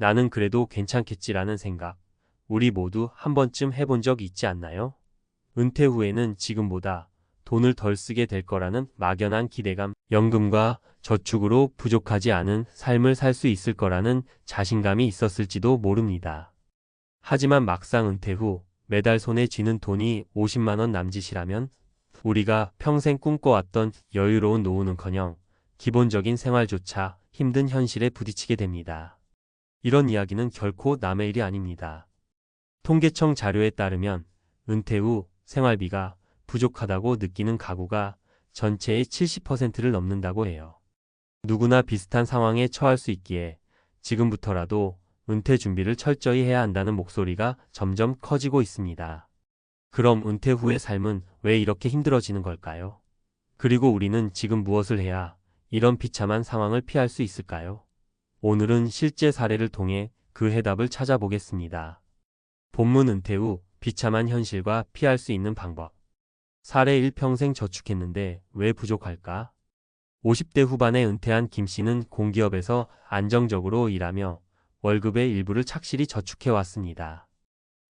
나는 그래도 괜찮겠지라는 생각, 우리 모두 한 번쯤 해본 적 있지 않나요? 은퇴 후에는 지금보다 돈을 덜 쓰게 될 거라는 막연한 기대감, 연금과 저축으로 부족하지 않은 삶을 살 수 있을 거라는 자신감이 있었을지도 모릅니다. 하지만 막상 은퇴 후 매달 손에 쥐는 돈이 50만 원 남짓이라면 우리가 평생 꿈꿔왔던 여유로운 노후는커녕 기본적인 생활조차 힘든 현실에 부딪히게 됩니다. 이런 이야기는 결코 남의 일이 아닙니다. 통계청 자료에 따르면 은퇴 후 생활비가 부족하다고 느끼는 가구가 전체의 70%를 넘는다고 해요. 누구나 비슷한 상황에 처할 수 있기에 지금부터라도 은퇴 준비를 철저히 해야 한다는 목소리가 점점 커지고 있습니다. 그럼 은퇴 후의 삶은 왜 이렇게 힘들어지는 걸까요? 그리고 우리는 지금 무엇을 해야 이런 비참한 상황을 피할 수 있을까요? 오늘은 실제 사례를 통해 그 해답을 찾아보겠습니다. 본문 은퇴 후 비참한 현실과 피할 수 있는 방법. 사례 1. 평생 저축했는데 왜 부족할까? 50대 후반에 은퇴한 김 씨는 공기업에서 안정적으로 일하며 월급의 일부를 착실히 저축해 왔습니다.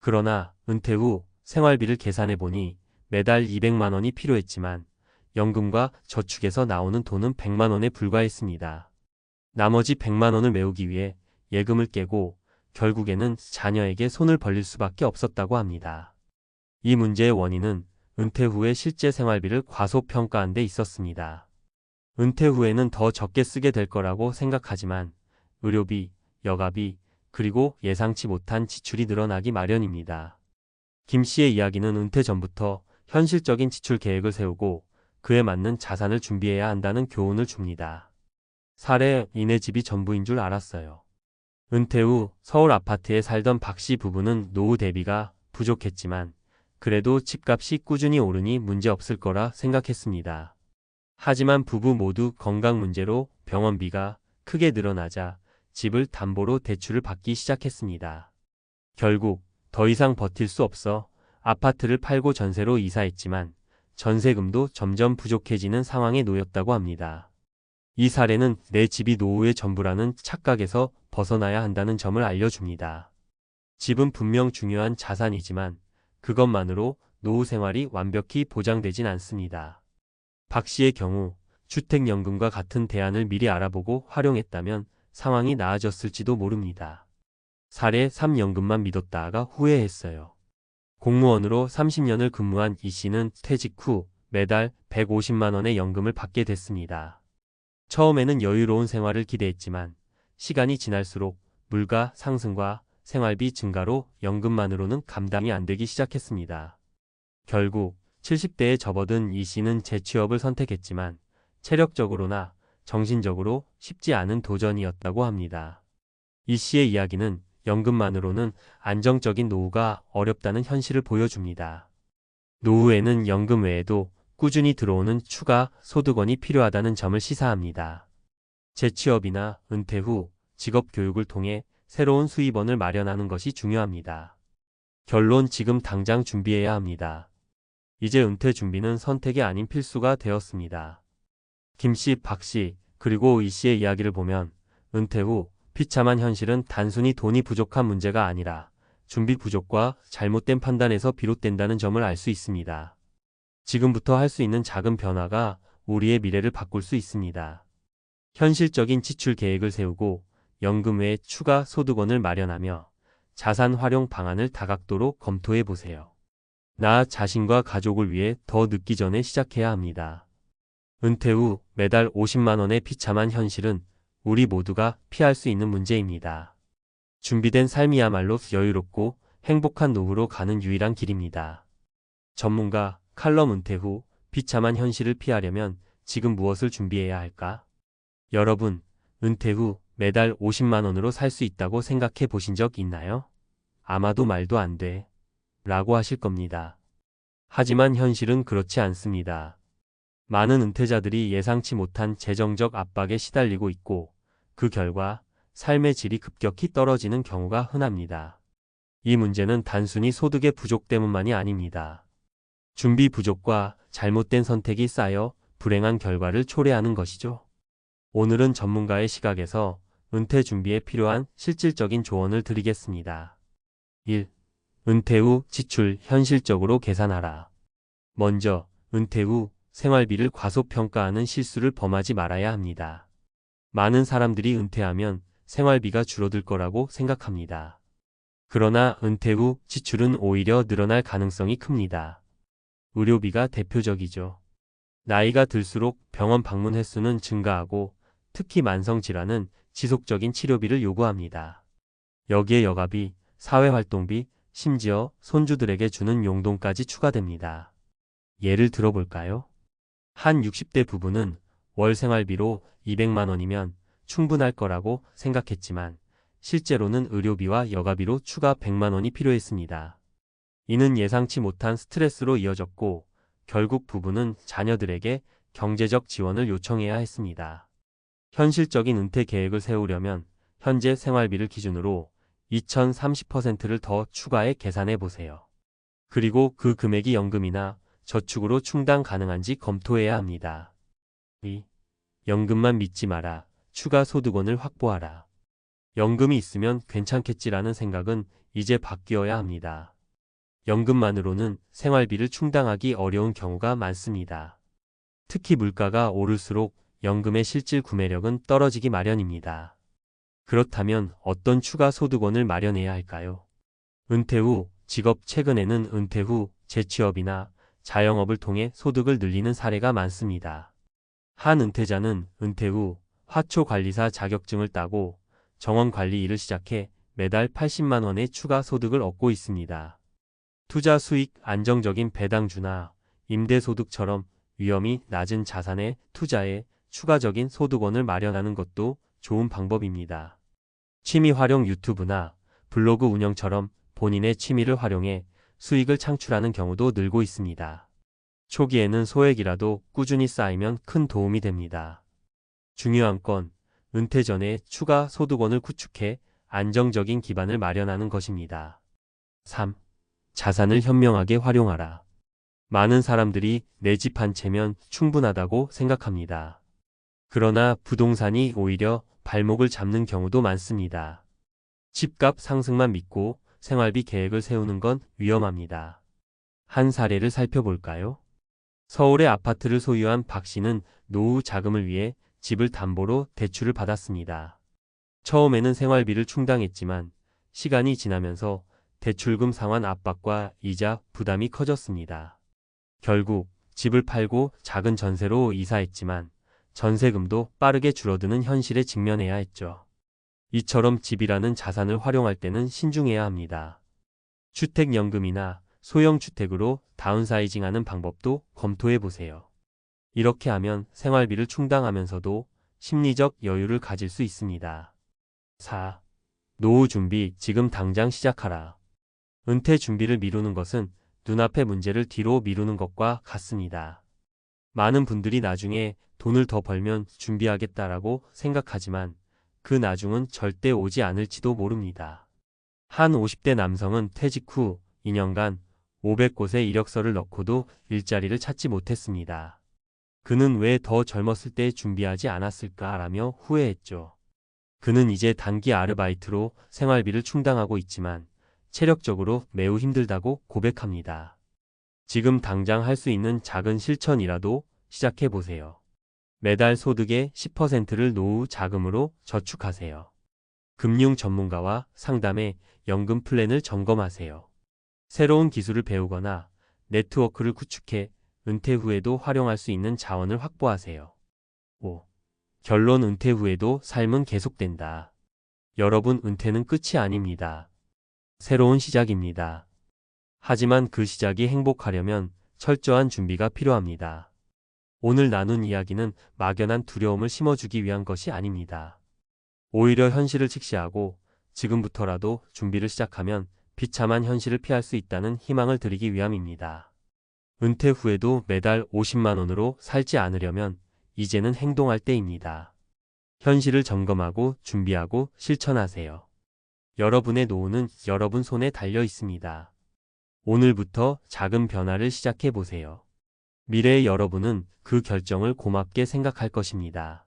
그러나 은퇴 후 생활비를 계산해 보니 매달 200만 원이 필요했지만 연금과 저축에서 나오는 돈은 100만 원에 불과했습니다. 나머지 100만 원을 메우기 위해 예금을 깨고 결국에는 자녀에게 손을 벌릴 수밖에 없었다고 합니다. 이 문제의 원인은 은퇴 후의 실제 생활비를 과소평가한 데 있었습니다. 은퇴 후에는 더 적게 쓰게 될 거라고 생각하지만 의료비, 여가비, 그리고 예상치 못한 지출이 늘어나기 마련입니다. 김 씨의 이야기는 은퇴 전부터 현실적인 지출 계획을 세우고 그에 맞는 자산을 준비해야 한다는 교훈을 줍니다. 사례, 이내 집이 전부인 줄 알았어요. 은퇴 후 서울 아파트에 살던 박 씨 부부는 노후 대비가 부족했지만 그래도 집값이 꾸준히 오르니 문제없을 거라 생각했습니다. 하지만 부부 모두 건강 문제로 병원비가 크게 늘어나자 집을 담보로 대출을 받기 시작했습니다. 결국 더 이상 버틸 수 없어 아파트를 팔고 전세로 이사했지만 전세금도 점점 부족해지는 상황에 놓였다고 합니다. 이 사례는 내 집이 노후의 전부라는 착각에서 벗어나야 한다는 점을 알려줍니다. 집은 분명 중요한 자산이지만 그것만으로 노후 생활이 완벽히 보장되진 않습니다. 박 씨의 경우 주택연금과 같은 대안을 미리 알아보고 활용했다면 상황이 나아졌을지도 모릅니다. 사례 3. 연금만 믿었다가 후회했어요. 공무원으로 30년을 근무한 이 씨는 퇴직 후 매달 150만 원의 연금을 받게 됐습니다. 처음에는 여유로운 생활을 기대했지만 시간이 지날수록 물가 상승과 생활비 증가로 연금만으로는 감당이 안 되기 시작했습니다. 결국 70대에 접어든 이 씨는 재취업을 선택했지만 체력적으로나 정신적으로 쉽지 않은 도전이었다고 합니다. 이 씨의 이야기는 연금만으로는 안정적인 노후가 어렵다는 현실을 보여줍니다. 노후에는 연금 외에도 꾸준히 들어오는 추가 소득원이 필요하다는 점을 시사합니다. 재취업이나 은퇴 후 직업 교육을 통해 새로운 수입원을 마련하는 것이 중요합니다. 결론, 지금 당장 준비해야 합니다. 이제 은퇴 준비는 선택이 아닌 필수가 되었습니다. 김 씨, 박 씨, 그리고 이 씨의 이야기를 보면 은퇴 후 비참한 현실은 단순히 돈이 부족한 문제가 아니라 준비 부족과 잘못된 판단에서 비롯된다는 점을 알 수 있습니다. 지금부터 할 수 있는 작은 변화가 우리의 미래를 바꿀 수 있습니다. 현실적인 지출 계획을 세우고 연금 외에 추가 소득원을 마련하며 자산 활용 방안을 다각도로 검토해 보세요. 나 자신과 가족을 위해 더 늦기 전에 시작해야 합니다. 은퇴 후 매달 50만 원의 비참한 현실은 우리 모두가 피할 수 있는 문제입니다. 준비된 삶이야말로 여유롭고 행복한 노후로 가는 유일한 길입니다. 전문가 칼럼, 은퇴 후 비참한 현실을 피하려면 지금 무엇을 준비해야 할까? 여러분, 은퇴 후 매달 50만 원으로 살 수 있다고 생각해 보신 적 있나요? 아마도 말도 안 돼 라고 하실 겁니다. 하지만 현실은 그렇지 않습니다. 많은 은퇴자들이 예상치 못한 재정적 압박에 시달리고 있고 그 결과 삶의 질이 급격히 떨어지는 경우가 흔합니다. 이 문제는 단순히 소득의 부족 때문만이 아닙니다. 준비 부족과 잘못된 선택이 쌓여 불행한 결과를 초래하는 것이죠. 오늘은 전문가의 시각에서 은퇴 준비에 필요한 실질적인 조언을 드리겠습니다. 1. 은퇴 후 지출 현실적으로 계산하라. 먼저, 은퇴 후 생활비를 과소평가하는 실수를 범하지 말아야 합니다. 많은 사람들이 은퇴하면 생활비가 줄어들 거라고 생각합니다. 그러나 은퇴 후 지출은 오히려 늘어날 가능성이 큽니다. 의료비가 대표적이죠. 나이가 들수록 병원 방문 횟수는 증가하고 특히 만성질환은 지속적인 치료비를 요구합니다. 여기에 여가비, 사회활동비, 심지어 손주들에게 주는 용돈까지 추가됩니다. 예를 들어볼까요? 한 60대 부부는 월 생활비로 200만 원이면 충분할 거라고 생각했지만 실제로는 의료비와 여가비로 추가 100만 원이 필요했습니다. 이는 예상치 못한 스트레스로 이어졌고 결국 부부는 자녀들에게 경제적 지원을 요청해야 했습니다. 현실적인 은퇴 계획을 세우려면 현재 생활비를 기준으로 2030%를 더 추가해 계산해 보세요. 그리고 그 금액이 연금이나 저축으로 충당 가능한지 검토해야 합니다. 2. 연금만 믿지 마라. 추가 소득원을 확보하라. 연금이 있으면 괜찮겠지라는 생각은 이제 바뀌어야 합니다. 연금만으로는 생활비를 충당하기 어려운 경우가 많습니다. 특히 물가가 오를수록 연금의 실질 구매력은 떨어지기 마련입니다. 그렇다면 어떤 추가 소득원을 마련해야 할까요? 은퇴 후 직업 최근에는 은퇴 후 재취업이나 자영업을 통해 소득을 늘리는 사례가 많습니다. 한 은퇴자는 은퇴 후 화초관리사 자격증을 따고 정원관리 일을 시작해 매달 80만 원의 추가 소득을 얻고 있습니다. 투자 수익, 안정적인 배당주나 임대소득처럼 위험이 낮은 자산에 투자해 추가적인 소득원을 마련하는 것도 좋은 방법입니다. 취미 활용 유튜브나 블로그 운영처럼 본인의 취미를 활용해 수익을 창출하는 경우도 늘고 있습니다. 초기에는 소액이라도 꾸준히 쌓이면 큰 도움이 됩니다. 중요한 건 은퇴 전에 추가 소득원을 구축해 안정적인 기반을 마련하는 것입니다. 3. 자산을 현명하게 활용하라. 많은 사람들이 내 집 한 채면 충분하다고 생각합니다. 그러나 부동산이 오히려 발목을 잡는 경우도 많습니다. 집값 상승만 믿고 생활비 계획을 세우는 건 위험합니다. 한 사례를 살펴볼까요? 서울의 아파트를 소유한 박 씨는 노후 자금을 위해 집을 담보로 대출을 받았습니다. 처음에는 생활비를 충당했지만 시간이 지나면서 대출금 상환 압박과 이자 부담이 커졌습니다. 결국 집을 팔고 작은 전세로 이사했지만 전세금도 빠르게 줄어드는 현실에 직면해야 했죠. 이처럼 집이라는 자산을 활용할 때는 신중해야 합니다. 주택연금이나 소형주택으로 다운사이징하는 방법도 검토해 보세요. 이렇게 하면 생활비를 충당하면서도 심리적 여유를 가질 수 있습니다. 4. 노후 준비 지금 당장 시작하라. 은퇴 준비를 미루는 것은 눈앞의 문제를 뒤로 미루는 것과 같습니다. 많은 분들이 나중에 돈을 더 벌면 준비하겠다라고 생각하지만 그 나중은 절대 오지 않을지도 모릅니다. 한 50대 남성은 퇴직 후 2년간 500곳의 이력서를 넣고도 일자리를 찾지 못했습니다. 그는 왜 더 젊었을 때 준비하지 않았을까라며 후회했죠. 그는 이제 단기 아르바이트로 생활비를 충당하고 있지만 체력적으로 매우 힘들다고 고백합니다. 지금 당장 할 수 있는 작은 실천이라도 시작해 보세요. 매달 소득의 10%를 노후 자금으로 저축하세요. 금융 전문가와 상담해 연금 플랜을 점검하세요. 새로운 기술을 배우거나 네트워크를 구축해 은퇴 후에도 활용할 수 있는 자원을 확보하세요. 5. 결론 은퇴 후에도 삶은 계속된다. 여러분 은퇴는 끝이 아닙니다. 새로운 시작입니다. 하지만 그 시작이 행복하려면 철저한 준비가 필요합니다. 오늘 나눈 이야기는 막연한 두려움을 심어주기 위한 것이 아닙니다. 오히려 현실을 직시하고 지금부터라도 준비를 시작하면 비참한 현실을 피할 수 있다는 희망을 드리기 위함입니다. 은퇴 후에도 매달 50만 원으로 살지 않으려면 이제는 행동할 때입니다. 현실을 점검하고 준비하고 실천하세요. 여러분의 노후는 여러분 손에 달려 있습니다. 오늘부터 작은 변화를 시작해 보세요. 미래의 여러분은 그 결정을 고맙게 생각할 것입니다.